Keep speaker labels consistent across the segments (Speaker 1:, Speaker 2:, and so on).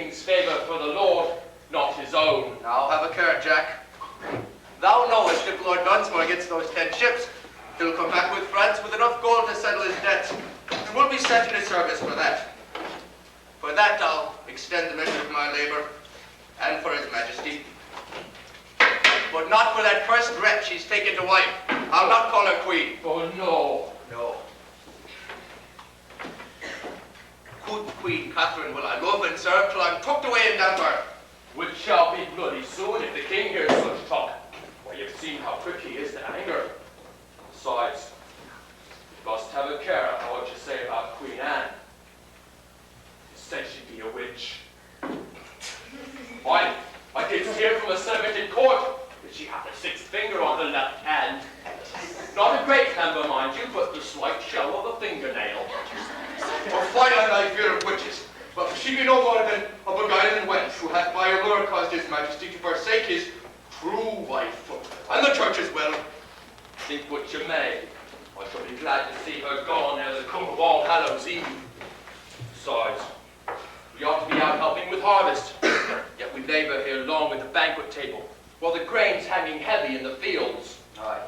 Speaker 1: king's favour for the Lord, not his own.
Speaker 2: Now have a care, Jack. Thou knowest if Lord Dunsmore gets those 10 ships, he'll come back with France with enough gold to settle his debts, and we'll be set in his service for that. For that I'll extend the measure of my labour, and for his majesty. But not for that cursed wretch he's taken to wife. I'll not call her queen.
Speaker 1: Oh, no.
Speaker 2: No. Good Queen Catherine will I love and serve till I'm tucked away in Denmark.
Speaker 1: Which shall be bloody soon if the king hears such talk. Why, you've seen how quick he is to anger. Besides, you must have a care of what you say about Queen Anne. You said she'd be a witch. Why, I did hear from a servant in court that she hath a 6th finger on her left hand. Not a great number, mind you, but the slight shell of a fingernail.
Speaker 2: For fine I fear of witches, but she be no more than a beguiling wench who hath by a lure caused his majesty to forsake his true wife, and the church as well.
Speaker 1: Think what you may. I shall be glad to see her gone ere the come of All Hallows Eve. Besides, we ought to be out helping with harvest, yet we labour here long at the banquet table, while the grain's hanging heavy in the fields.
Speaker 2: Aye.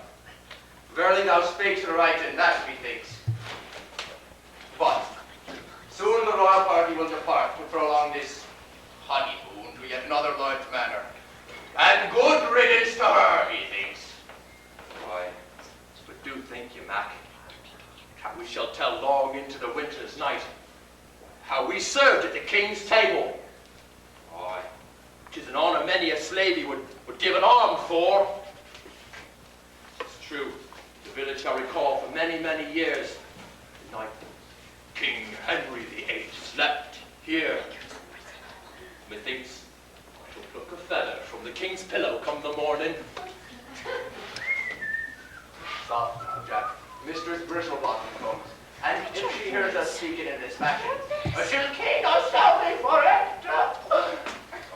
Speaker 2: Verily thou spakest right in that, methinks. But soon the royal party will depart to prolong this honeymoon to yet another large manor. And good riddance to her, methinks.
Speaker 1: Why, but do think you, Mac, how we shall tell long into the winter's night how we served at the king's table. Why, 'tis an honour many a slavey would give an arm for. It's true, the village shall recall for many, many years the night King Henry VIII slept here. Methinks I shall pluck a feather from the king's pillow come the morning.
Speaker 2: Soft now, Jack. Mistress Bristlebottom comes, and if she hears us speaking in this fashion, she'll cane us soundly for it.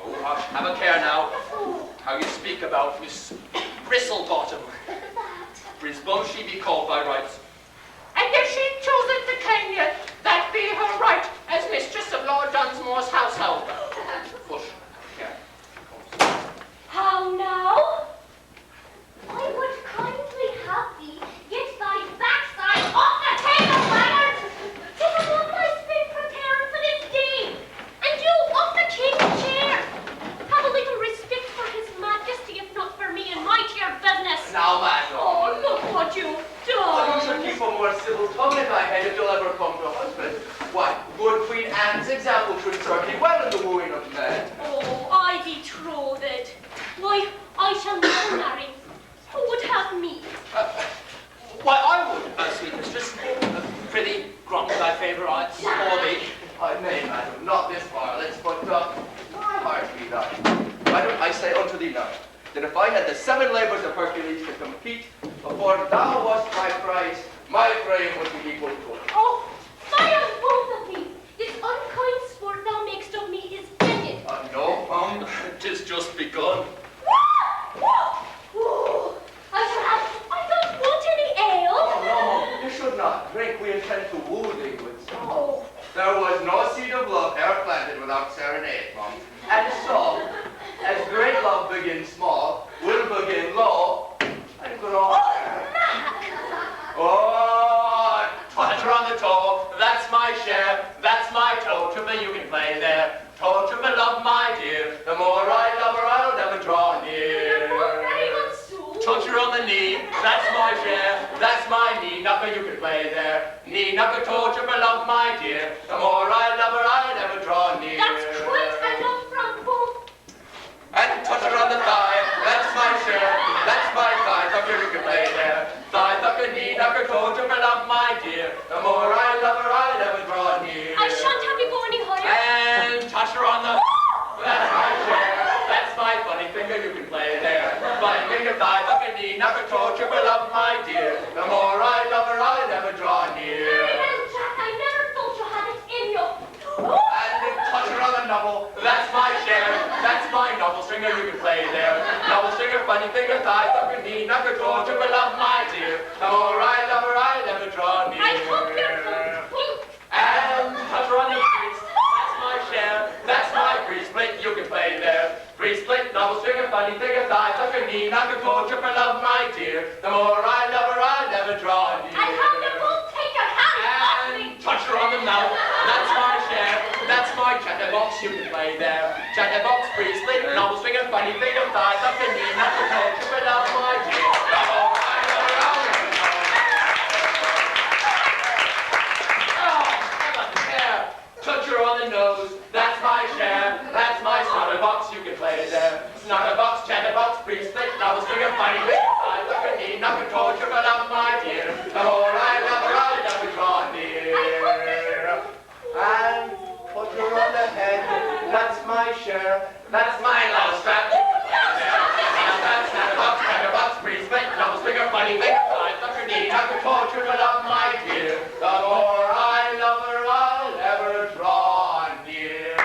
Speaker 1: Oh, hush, have a care now. How you speak about Miss Bristlebottom. Brisbane she be called by rights.
Speaker 3: And if she chooseth to cane ye, that be her right as mistress of Lord Dunsmore's household.
Speaker 2: Push. Yeah.
Speaker 4: How now? I would kindly have thee get thy backside off the table, Leonard! To have what I've been preparing for this day, and you off the king's chair. Have a little respect for his majesty, if not for me and my chair business.
Speaker 2: Now, madam.
Speaker 4: Oh, look what you've
Speaker 2: Oh, you
Speaker 4: done.
Speaker 2: should keep a more civil tongue in thy head if you'll ever come to a husband. Why, good Queen Anne's example should serve thee well in the wooing of men.
Speaker 4: Oh, I betrothed. Why, I shall now marry. Who would have me?
Speaker 1: Why, I would, sweet mistress. Prithee, grant me thy favour, I implore thee.
Speaker 2: I may, madam, not this violence, but my heart be thine. Why don't I say unto thee now, that if I had the 7 labours of Hercules to compete before thou wast my prize, my frame would be equal to it.
Speaker 4: Oh, fire both of me! This unkind sport thou makest of me is ended.
Speaker 2: No,
Speaker 1: 'Tis just begun.
Speaker 4: I don't want any ale.
Speaker 2: Oh, no, you should not drink. We intend to woo thee with some.
Speaker 4: Oh.
Speaker 2: There was no seed of love ever planted without serenade, Mum. And so, as great love begins small, will begin low, and grow.
Speaker 1: Oh, touch her on the toe, that's my share, that's my toe. Tripper, you can play there. Toe, tripper, love, my dear. The more I love her, I'll never draw near. Touch her on the knee, that's my share, that's my knee. Knucker, you can play there. Knee, knucker, toe, tripper, love, my dear. The more I love her, I'll never draw near.
Speaker 4: That's quite enough from both.
Speaker 2: And touch her on the thigh, that's my share, that's my thigh. Knucker, you can play there. Thigh, knucker, knee, knucker, toe, tripper, love, my dear. The more I love her, I'll never draw near.
Speaker 4: I shan't have you go any higher.
Speaker 1: And touch her on the... That's my share, that's my funny finger, you can play there. Funny finger, thigh, knucker, knee, knucker, toe, tripper, love, my dear. The more I love her, I'll never draw near.
Speaker 4: Very well, Jack, I never thought you had it in you.
Speaker 2: And then touch her on the knuckle,
Speaker 1: That's my share, that's my knuckle stringer, you can play there. Knuckle stringer, funny finger, thigh, knucker, knee, knucker, toe, tripper, love, my dear. The more I love her, I'll never draw near.
Speaker 4: I hope you're full.
Speaker 1: And touch her on the breeze, that's my share, that's my breeze. Double finger, funny finger, thigh, tuck her knee, knock her torture for love, my dear. The more I love her, I'll never draw near.
Speaker 4: And how you both take your hands off me.
Speaker 1: And touch her on the mouth. That's my share. That's my chatterbox. You can play there. Chatterbox, free split, double finger, funny finger, thigh, tuck her knee, knock her torture for love, my dear. The more I love her, I'll never draw near. Oh, how about the hair? Touch her on the nose. That's my share. That's my snotterbox. You can play it there. Snotterbox, chatterbox, free split, double finger, funny finger, thigh, tuck her knee, knock her torture for love, my dear. The more I love her, I'll never draw near. And put her on the head. That's my share. That's my love strap. Snotterbox, chatterbox, free split, double finger, funny finger, thigh, tuck her knee, knock her torture for love, my dear. The more I love her, I'll never draw near.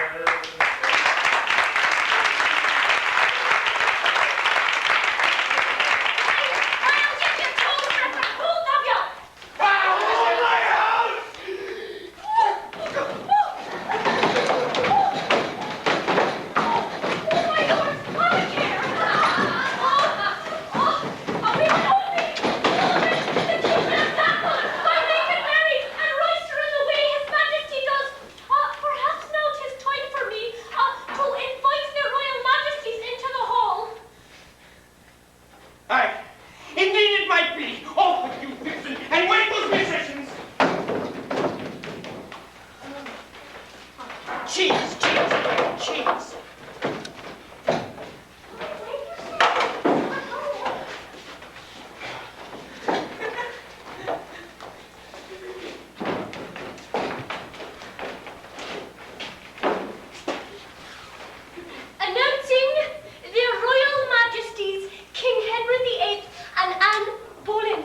Speaker 4: I'll get your toes ripping, both of you. Oh my Lord, what a care. Oh, we would only the children of Saffron by making merry and roistering the way His Majesty does. Perhaps now 'tis time for me to invite their Royal Majesties into the hall.
Speaker 5: Aye, indeed it might be. Off with you, Vixen, and wake those musicians. Cheese, cheese, cheese.
Speaker 4: Announcing their Royal Majesties, King Henry VIII and Anne Boleyn.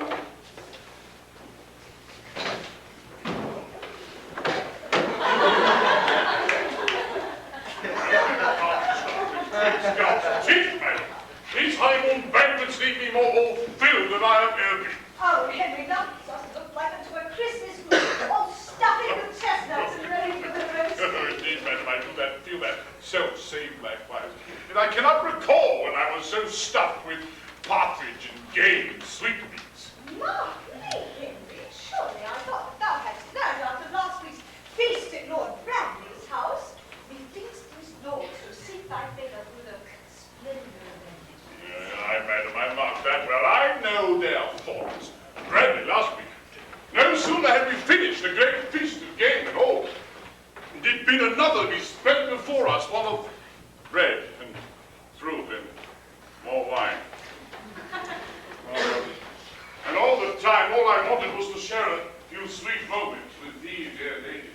Speaker 6: These honeymoon banquets leave me more fulfilled than I have ever been.
Speaker 7: Oh, Henry, that doesn't look like it to a Christmas mood, all stuffing with chestnuts and ready for the roast.
Speaker 6: Indeed, madam, I feel that self-same likewise. And I cannot recall when I was so stuffed with partridge and game and sweetmeats.
Speaker 7: Mark me, Henry, surely I thought that thou hadst learned after last week's feast at Lord Bradley's house. Methinks these lords who seek thy favour through the splendour of them.
Speaker 6: Aye, madam, I mark that well. I know their thoughts. Bradley last week. No sooner had we finished the great feast of game and all, did bid another be spread before us, one of bread and fruit and more wine. And all the time, all I wanted was to share a few sweet moments with thee, dear lady.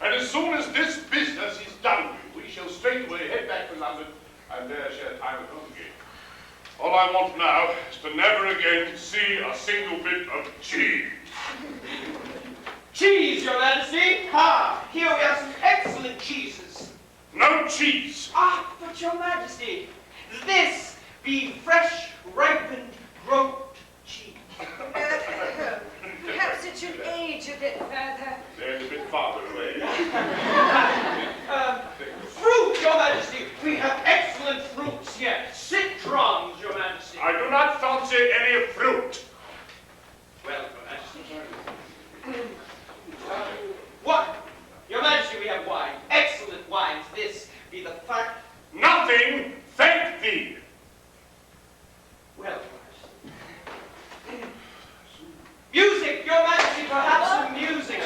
Speaker 6: And as soon as this business is done with, we shall straightway head back to London and there share time at home again. All I want now is to never again see a single bit of cheese.
Speaker 5: Cheese, Your Majesty. Ha! Here we have some excellent cheeses.
Speaker 6: No cheese.
Speaker 5: Ah, but Your Majesty, this be fresh, ripened, growth cheese.
Speaker 7: Perhaps it should age a bit further.
Speaker 6: There's a bit farther away.
Speaker 5: Fruit, Your Majesty. We have excellent fruits here. Citrons, Your Majesty.
Speaker 6: I do not fancy any fruit.
Speaker 5: Well, Your Majesty. Wine. Your Majesty, we have wine. Excellent wines. This be the fact.
Speaker 6: Nothing, thank thee.
Speaker 5: Well, Your Majesty. Music, Your Majesty, perhaps some music.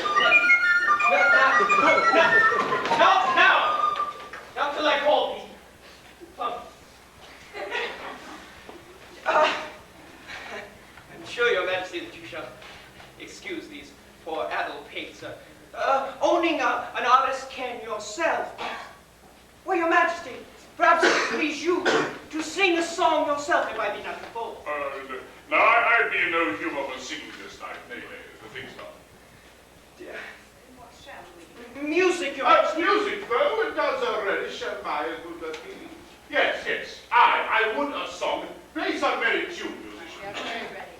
Speaker 5: Now till I call thee. I'm sure, Your Majesty, that you shall excuse these poor adult pates. Owning an artist can yourself. Well, Your Majesty, perhaps it would please you to sing a song yourself if I be not bold.
Speaker 6: Now, I be in no humor for singing this night. Nay, the thing's not.
Speaker 7: What shall we?
Speaker 5: Music, Your Majesty.
Speaker 6: Music, though, it does already. Shall I would that be? Yes, yes. I would a song. Play some merry tune, musician.
Speaker 7: We are very ready.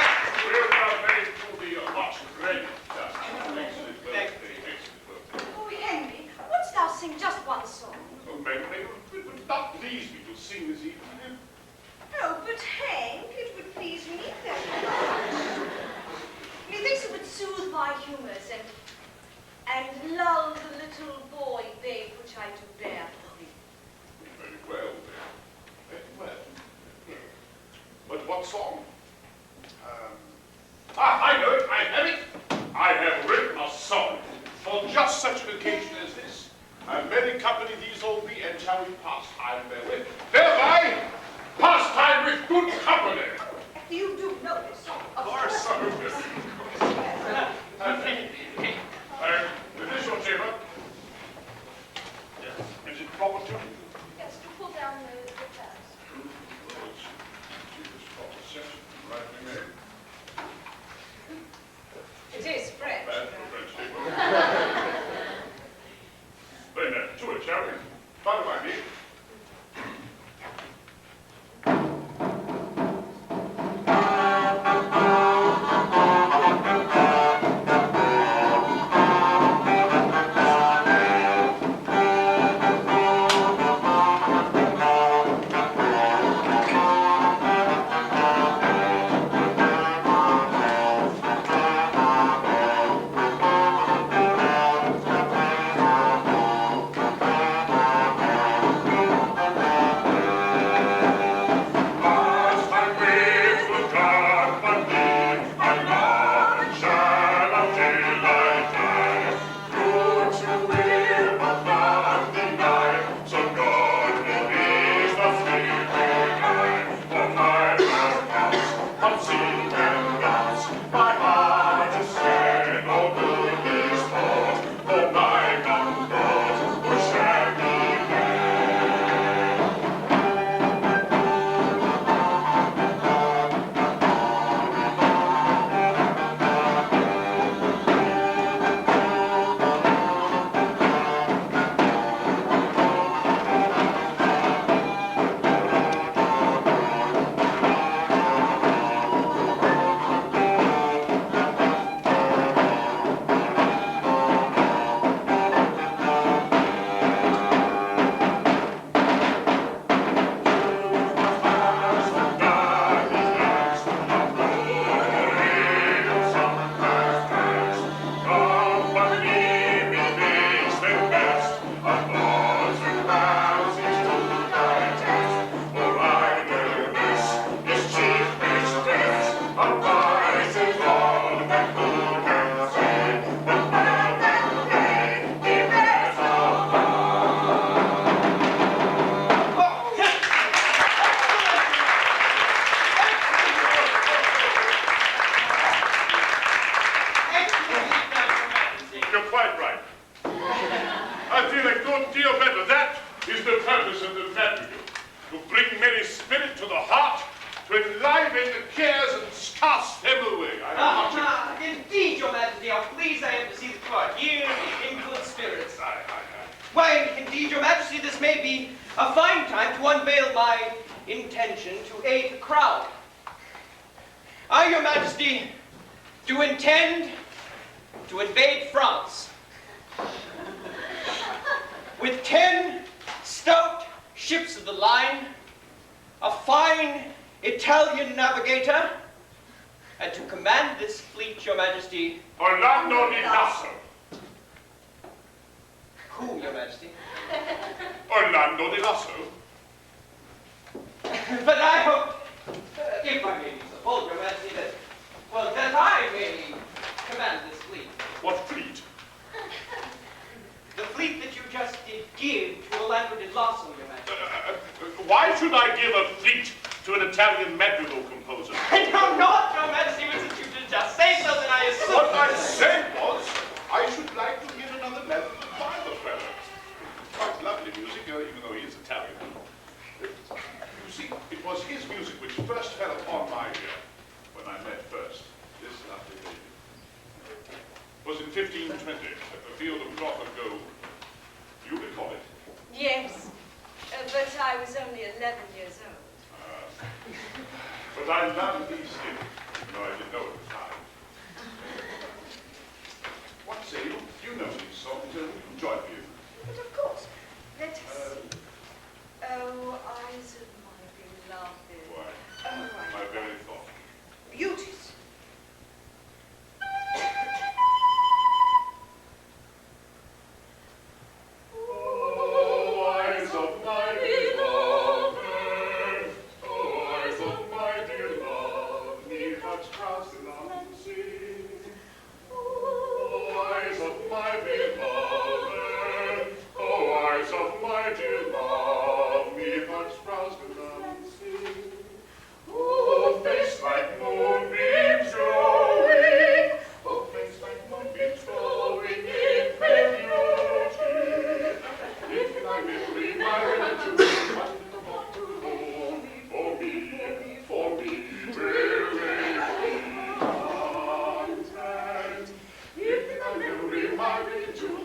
Speaker 5: Majesty.
Speaker 6: We'll convey to the much credit. Excellent birthday, excellent birthday.
Speaker 7: Oh, Henry, wouldst thou sing just one song?
Speaker 6: Oh, Mary, it would not please me to sing this evening.
Speaker 7: Oh, but Hank, it would please me very much. Methinks it would soothe my humours and lull the little boy babe which I do bear for thee.
Speaker 6: Very well, then. Very well. But what song? I know it, I have it. I have written a song for just such an occasion as this. And many company these all be, and shall we pastime therewith. Thereby, pastime with good company.
Speaker 7: You do know this song, of
Speaker 6: Course,
Speaker 7: course.
Speaker 6: Is this your chamber? Yes. Is it proper to?
Speaker 4: Yes, to pull down the chairs.
Speaker 6: This proper section, rightly made.
Speaker 7: It is French.
Speaker 6: Bad for French chamber. Then, to it, shall we? Follow by me.
Speaker 5: Indeed, Your Majesty, how pleased I am to see that you are here in good spirits. Why, indeed, Your Majesty, this may be a fine time to unveil my intention to aid the crowd. I, Your Majesty, do intend to invade France with 10 stout ships of the line, a fine Italian navigator, and to command this fleet, Your Majesty.
Speaker 6: Orlando di Nassau.
Speaker 5: Who, Your Majesty?
Speaker 6: Orlando di Nassau.
Speaker 5: But I hope, if I may be so bold, Your Majesty, that I may command this fleet.
Speaker 6: What fleet?
Speaker 5: The fleet that you just did give to Orlando di Nassau, Your Majesty.
Speaker 6: Why should I give a fleet to an Italian madrigal composer?
Speaker 5: I know not, Your Majesty, but since you did just say so, then I assume.
Speaker 6: What I said was, I should like to hear another madrigal by the fellow. Quite lovely music, even though he is Italian. You see, it was his music which first fell upon my ear when I met first this lovely lady. It was in 1520 at the field of Crocker gold. You recall it?
Speaker 7: Yes, but I was only 11 years old.
Speaker 6: But I love these things. No, I didn't know at the time. What say you? You know these songs, will you join me?
Speaker 7: But of course, let us see. Oh, eyes of my beloved.
Speaker 6: Why,
Speaker 7: Oh, right.
Speaker 6: my very thought.
Speaker 7: Beauties.
Speaker 6: Oh, eyes of my beloved, oh, eyes of my dear love, me heart's crossed and unseen. Oh, eyes of my beloved, oh, eyes of my dear love, me heart's crossed and unseen. Oh, face like moonbeams glowing, oh, face like moonbeams glowing in red beauty. If I may leave my relative, for me, really content. If I may leave my relative,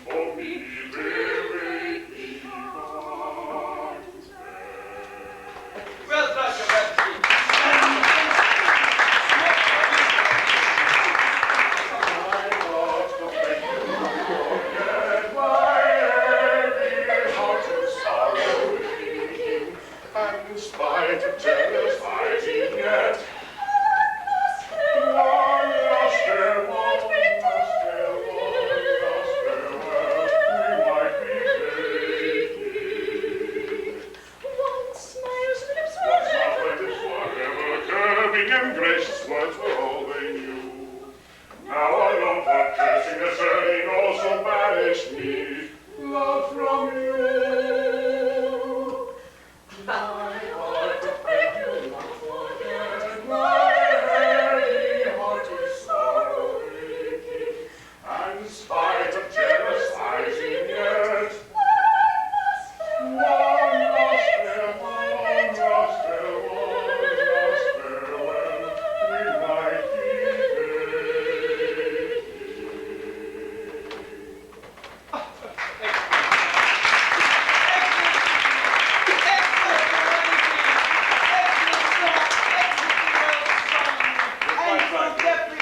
Speaker 6: for me, really content.
Speaker 5: Well done, Your Majesty.
Speaker 6: My thoughts don't make you forget my heavy heart and sorrow aching, and in spite of jealous fighting yet, one lost farewell, we might be making.
Speaker 7: One smiles and lips
Speaker 6: Once our lips forever curving and gracious words were all they knew. Now our love for cursing and turning also banished me, love from you. My heart to beg you not forget, my heavy heart is sorrow aching, and in spite of jealous eyes yet, one lost farewell, we might be
Speaker 5: And from Deputy